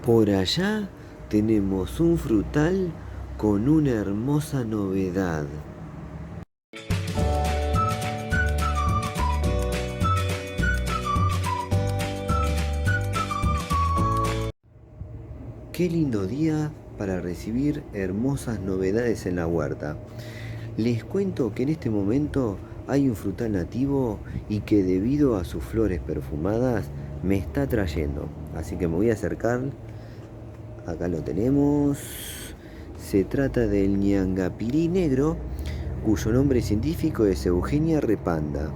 Por allá tenemos un frutal con una hermosa novedad. Qué lindo día para recibir hermosas novedades en la huerta. Les cuento que en este momento hay un frutal nativo y que debido a sus flores perfumadas me está trayendo. Así que me voy a acercar. Acá lo tenemos. Se trata del ñangapirí negro, cuyo nombre científico es Eugenia repanda.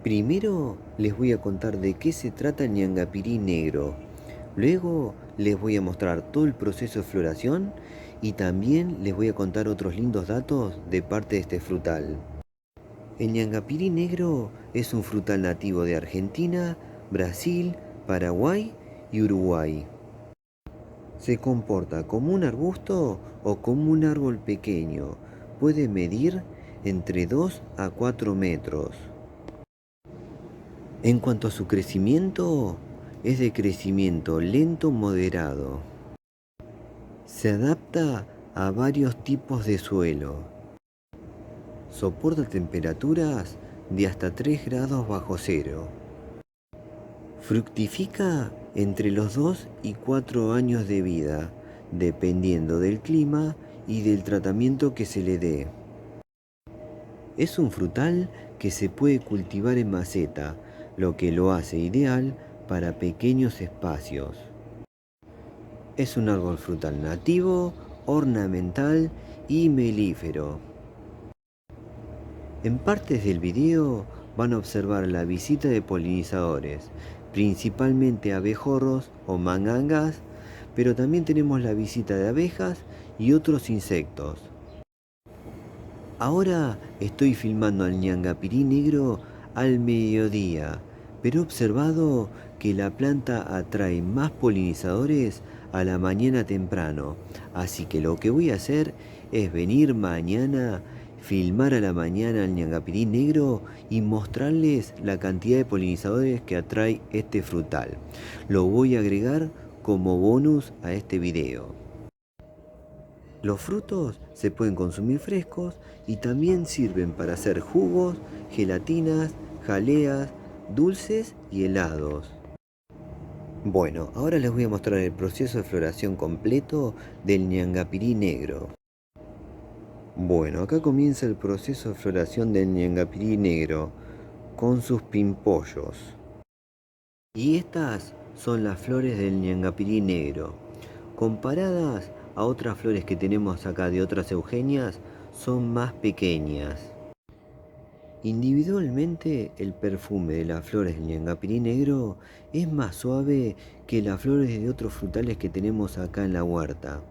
Primero les voy a contar de qué se trata el ñangapirí negro. Luego les voy a mostrar todo el proceso de floración y también les voy a contar otros lindos datos de parte de este frutal. El ñangapirí negro es un frutal nativo de Argentina, Brasil, Paraguay y Uruguay. Se comporta como un arbusto o como un árbol pequeño. Puede medir entre 2 a 4 metros. En cuanto a su crecimiento, es de crecimiento lento moderado. Se adapta a varios tipos de suelo. Soporta temperaturas de hasta 3 grados bajo cero. Fructifica entre los 2 y 4 años de vida, dependiendo del clima y del tratamiento que se le dé. Es un frutal que se puede cultivar en maceta, lo que lo hace ideal para pequeños espacios. Es un árbol frutal nativo, ornamental y melífero. En partes del video van a observar la visita de polinizadores, principalmente abejorros o mangangas, pero también tenemos la visita de abejas y otros insectos. Ahora estoy filmando al ñangapirí negro al mediodía, pero he observado que la planta atrae más polinizadores a la mañana temprano, así que lo que voy a hacer es venir mañana, filmar a la mañana al ñangapirí negro y mostrarles la cantidad de polinizadores que atrae este frutal. Lo voy a agregar como bonus a este video. Los frutos se pueden consumir frescos y también sirven para hacer jugos, gelatinas, jaleas, dulces y helados. Bueno, ahora les voy a mostrar el proceso de floración completo del ñangapirí negro. Bueno, acá comienza el proceso de floración del ñangapirí negro con sus pimpollos. Y estas son las flores del ñangapirí negro. Comparadas a otras flores que tenemos acá de otras eugenias, son más pequeñas. Individualmente, el perfume de las flores del ñangapirí negro es más suave que las flores de otros frutales que tenemos acá en la huerta.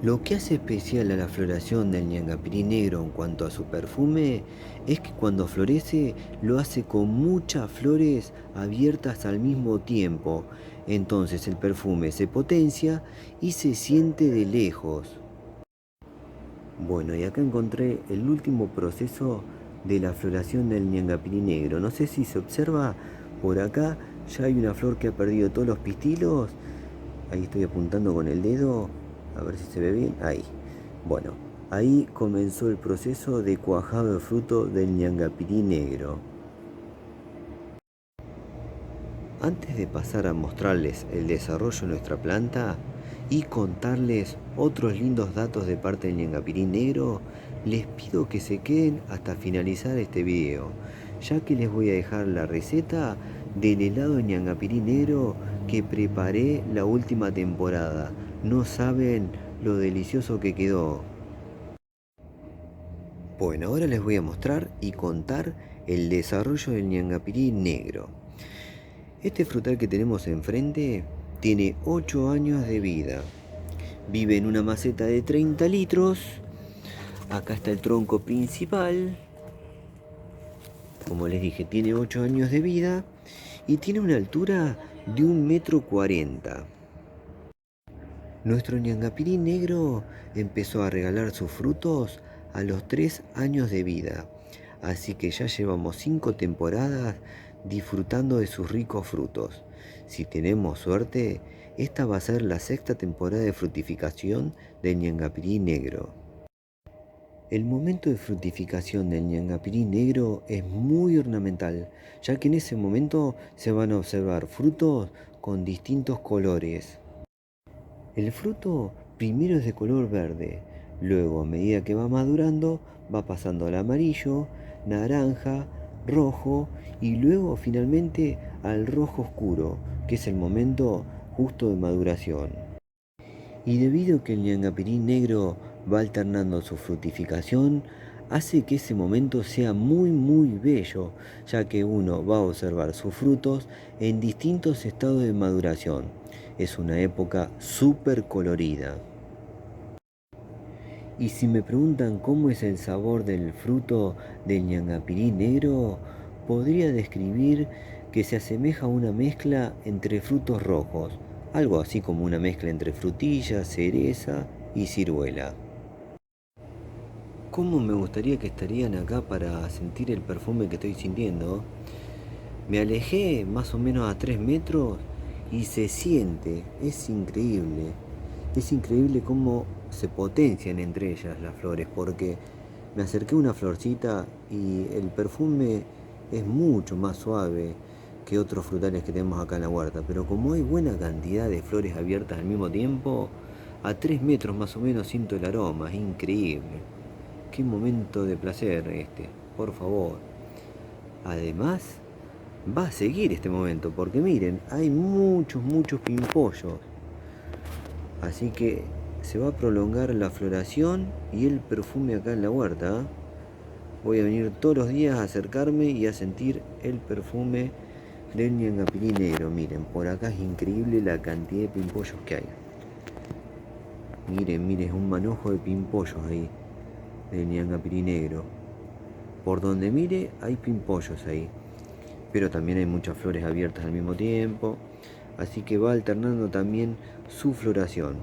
Lo que hace especial a la floración del ñangapirí negro en cuanto a su perfume es que cuando florece lo hace con muchas flores abiertas al mismo tiempo. Entonces el perfume se potencia y se siente de lejos. Bueno, y acá encontré el último proceso de la floración del ñangapirí negro. No sé si se observa por acá, ya hay una flor que ha perdido todos los pistilos. Ahí estoy apuntando con el dedo. A ver si se ve bien. Ahí. Bueno, ahí comenzó el proceso de cuajado de fruto del ñangapirí negro. Antes de pasar a mostrarles el desarrollo de nuestra planta y contarles otros lindos datos de parte del ñangapirí negro, les pido que se queden hasta finalizar este video, ya que les voy a dejar la receta del helado de ñangapirí negro que preparé la última temporada. No saben lo delicioso que quedó. Bueno, ahora les voy a mostrar y contar el desarrollo del ñangapirí negro. Este frutal que tenemos enfrente tiene 8 años de vida. Vive en una maceta de 30 litros. Acá está el tronco principal. Como les dije, tiene 8 años de vida y tiene una altura de 1,40 m. Nuestro ñangapirí negro empezó a regalar sus frutos a los 3 años de vida, así que ya llevamos 5 temporadas disfrutando de sus ricos frutos. Si tenemos suerte, esta va a ser la sexta temporada de fructificación del ñangapirí negro. El momento de fructificación del ñangapirí negro es muy ornamental, ya que en ese momento se van a observar frutos con distintos colores. El fruto primero es de color verde, luego a medida que va madurando va pasando al amarillo, naranja, rojo y luego finalmente al rojo oscuro, que es el momento justo de maduración. Y debido a que el ñangapirí negro va alternando su fructificación, hace que ese momento sea muy bello, ya que uno va a observar sus frutos en distintos estados de maduración. Es una época súper colorida. Y si me preguntan cómo es el sabor del fruto del ñangapirí negro, podría describir que se asemeja a una mezcla entre frutos rojos, algo así como una mezcla entre frutilla, cereza y ciruela. ¿Cómo me gustaría que estarían acá para sentir el perfume que estoy sintiendo? Me alejé más o menos a 3 metros y se siente, es increíble. Es increíble cómo se potencian entre ellas las flores, porque me acerqué a una florcita y el perfume es mucho más suave que otros frutales que tenemos acá en la huerta, pero como hay buena cantidad de flores abiertas al mismo tiempo, a 3 metros más o menos siento el aroma, es increíble. Qué momento de placer este, por favor. Además, va a seguir este momento, porque miren, hay muchos pimpollos. Así que se va a prolongar la floración y el perfume acá en la huerta. Voy a venir todos los días a acercarme y a sentir el perfume del ñangapirí negro. Miren, por acá es increíble la cantidad de pimpollos que hay. Miren, un manojo de pimpollos ahí, del ñangapirí negro. Por donde mire hay pimpollos ahí, pero también hay muchas flores abiertas al mismo tiempo, así que va alternando también su floración.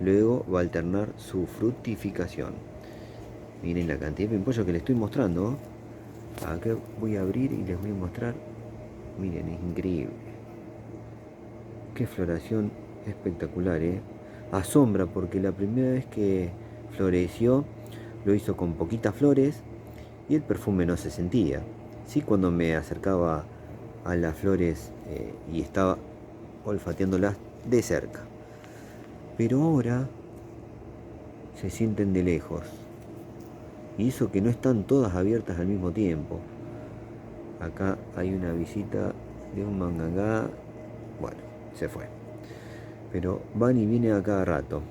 Luego va a alternar su fructificación. Miren la cantidad de pimpollos que les estoy mostrando. Acá voy a abrir y les voy a mostrar. Miren, es increíble. Qué floración espectacular, ¿eh? Asombra porque la primera vez que floreció lo hizo con poquitas flores y el perfume no se sentía. Sí, cuando me acercaba a las flores y estaba olfateándolas de cerca. Pero ahora se sienten de lejos. Y eso que no están todas abiertas al mismo tiempo. Acá hay una visita de un mangangá. Bueno, se fue. Pero van y vienen a cada rato.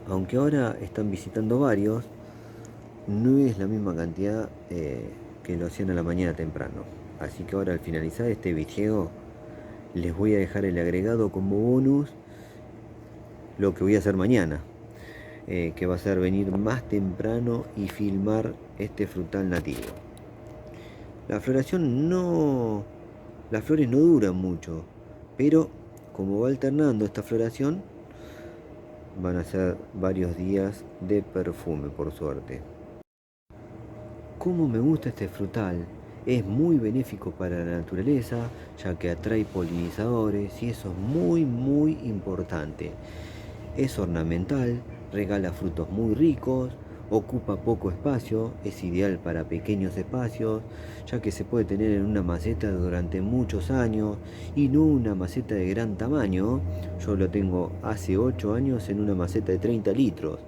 Aunque ahora están visitando varios, no es la misma cantidad que lo hacían a la mañana temprano. Así que ahora al finalizar este video les voy a dejar el agregado como bonus lo que voy a hacer mañana, que va a ser venir más temprano y filmar este frutal nativo. La floración no... Las flores no duran mucho, pero como va alternando esta floración, van a ser varios días de perfume, por suerte. Cómo me gusta este frutal. Es muy benéfico para la naturaleza, ya que atrae polinizadores y eso es muy importante. Es ornamental, regala frutos muy ricos, ocupa poco espacio, es ideal para pequeños espacios, ya que se puede tener en una maceta durante muchos años y no una maceta de gran tamaño. Yo lo tengo hace 8 años en una maceta de 30 litros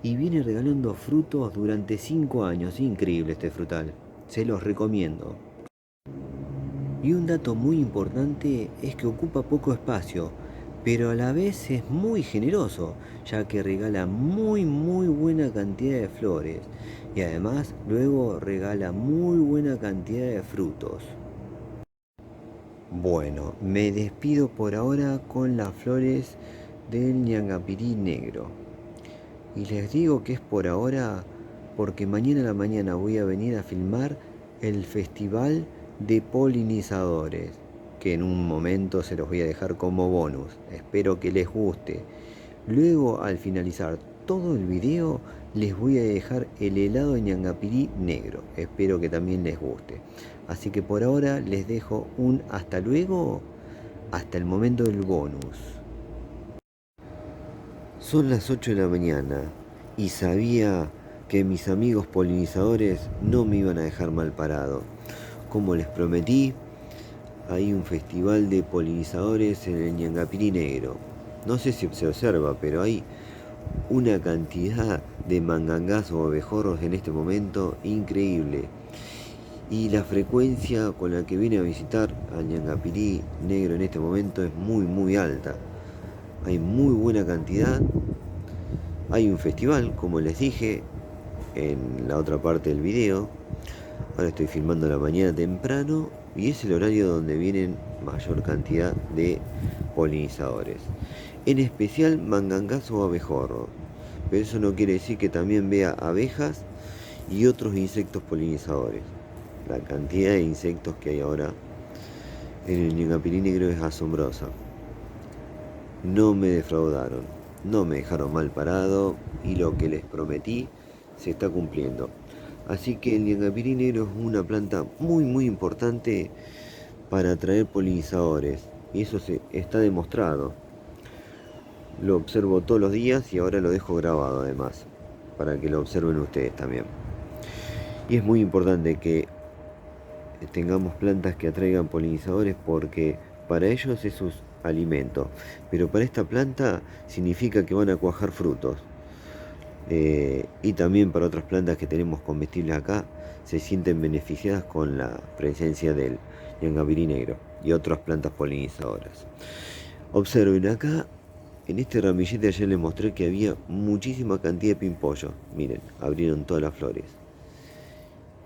y viene regalando frutos durante 5 años. Increíble este frutal, se los recomiendo. Y un dato muy importante es que ocupa poco espacio, pero a la vez es muy generoso, ya que regala muy buena cantidad de flores y además luego regala muy buena cantidad de frutos. Bueno, me despido por ahora con las flores del ñangapirí negro. Y les digo que es por ahora porque mañana a la mañana voy a venir a filmar el festival de polinizadores, que en un momento se los voy a dejar como bonus. Espero que les guste. Luego, al finalizar todo el video, les voy a dejar el helado de ñangapirí negro. Espero que también les guste. Así que por ahora les dejo un hasta luego, hasta el momento del bonus. Son las 8 de la mañana y sabía que mis amigos polinizadores no me iban a dejar mal parado. Como les prometí, hay un festival de polinizadores en el ñangapirí negro. No sé si se observa, pero hay una cantidad de mangangás o abejorros en este momento increíble. Y la frecuencia con la que viene a visitar al ñangapirí negro en este momento es muy alta. Hay muy buena cantidad. Hay un festival, como les dije en la otra parte del video. Ahora estoy filmando la mañana temprano y es el horario donde vienen mayor cantidad de polinizadores. En especial mangangás o abejorros. Pero eso no quiere decir que también vea abejas y otros insectos polinizadores. La cantidad de insectos que hay ahora en el ñangapirí negro es asombrosa. No me defraudaron, no me dejaron mal parado y lo que les prometí se está cumpliendo. Así que el ñangapirí negro es una planta muy importante para atraer polinizadores y eso se está demostrado. Lo observo todos los días y ahora lo dejo grabado además, para que lo observen ustedes también. Y es muy importante que tengamos plantas que atraigan polinizadores porque para ellos es su alimento, pero para esta planta significa que van a cuajar frutos. Y también para otras plantas que tenemos comestibles acá se sienten beneficiadas con la presencia del ñangapirí negro y otras plantas polinizadoras. Observen acá, en este ramillete ayer les mostré que había muchísima cantidad de pimpollos. Miren, abrieron todas las flores.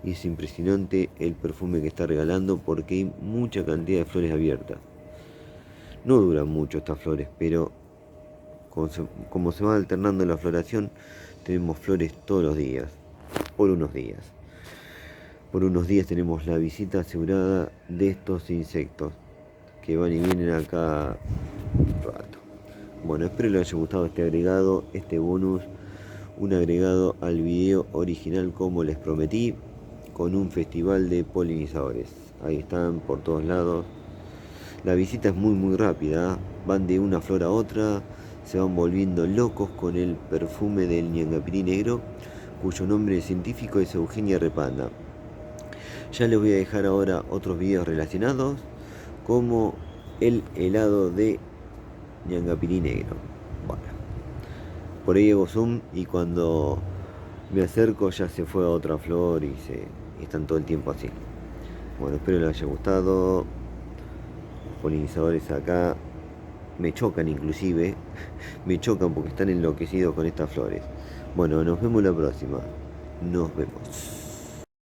Y es impresionante el perfume que está regalando porque hay mucha cantidad de flores abiertas. No duran mucho estas flores, pero como se va alternando la floración, tenemos flores todos los días, por unos días. Por unos días tenemos la visita asegurada de estos insectos que van y vienen acá un rato. Bueno, espero les haya gustado este agregado, este bonus, un agregado al video original como les prometí, con un festival de polinizadores. Ahí están por todos lados. La visita es muy rápida, van de una flor a otra, se van volviendo locos con el perfume del ñangapirí negro, cuyo nombre científico es Eugenia repanda. Ya les voy a dejar ahora otros videos relacionados, como el helado de ñangapirí negro. Bueno, por ahí hago zoom y cuando me acerco ya se fue a otra flor y están todo el tiempo así. Bueno, espero les haya gustado. Los polinizadores acá me chocan inclusive, me chocan porque están enloquecidos con estas flores. Bueno, nos vemos la próxima. Nos vemos.